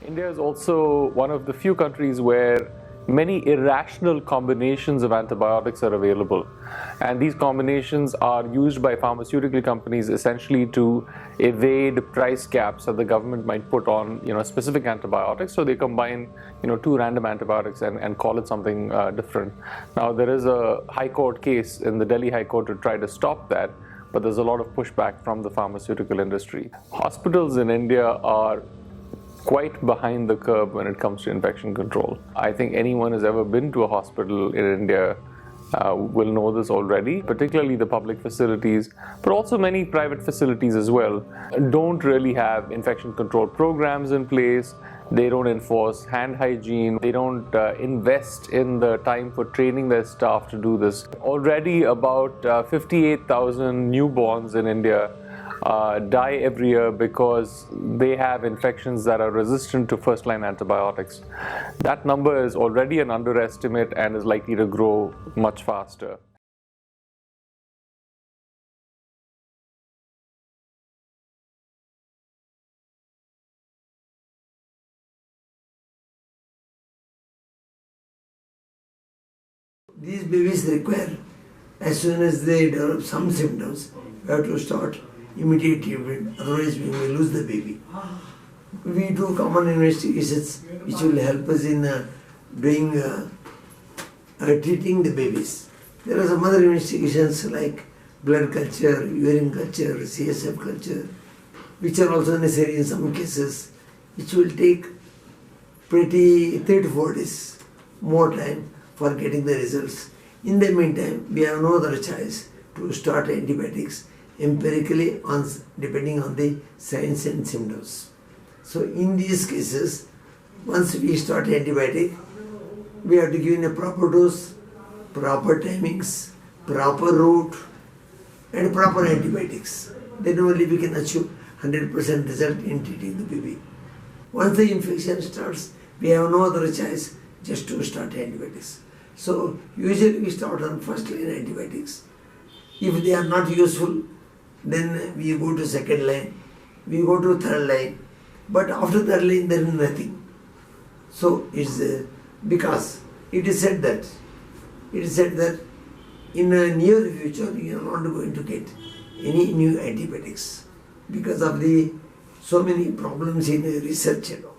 India is also one of the few countries where many irrational combinations of antibiotics are available, and these combinations are used by pharmaceutical companies essentially to evade price caps that the government might put on specific antibiotics. So they combine two random antibiotics and call it something different. Now there is a high court case in the Delhi High Court to try to stop that, but there's a lot of pushback from the pharmaceutical industry. Hospitals in India are quite behind the curve when it comes to infection control. I think anyone who's ever been to a hospital in India will know this already, particularly the public facilities, but also many private facilities as well, don't really have infection control programs in place. They don't enforce hand hygiene. They don't invest in the time for training their staff to do this. Already about 58,000 newborns in India die every year because they have infections that are resistant to first-line antibiotics. That number is already an underestimate and is likely to grow much faster. These babies require, as soon as they develop some symptoms, we have to start immediate treatment, otherwise we may lose the baby. We do common investigations which will help us in treating the babies. There are some other investigations like blood culture, urine culture, CSF culture, which are also necessary in some cases, which will take pretty 3 to 4 days more time for getting the results. In the meantime, we have no other choice to start antibiotics empirically depending on the signs and symptoms. So in these cases, once we start antibiotic, we have to give in a proper dose, proper timings, proper route, and proper antibiotics. Then only we can achieve 100% result in treating the baby. Once the infection starts, we have no other choice just to start antibiotics. So usually we start on first line antibiotics. If they are not useful, then we go to second line, we go to third line, but after third line there is nothing. So it's because it is said that in the near future you are not going to get any new antibiotics because of the so many problems in research and all.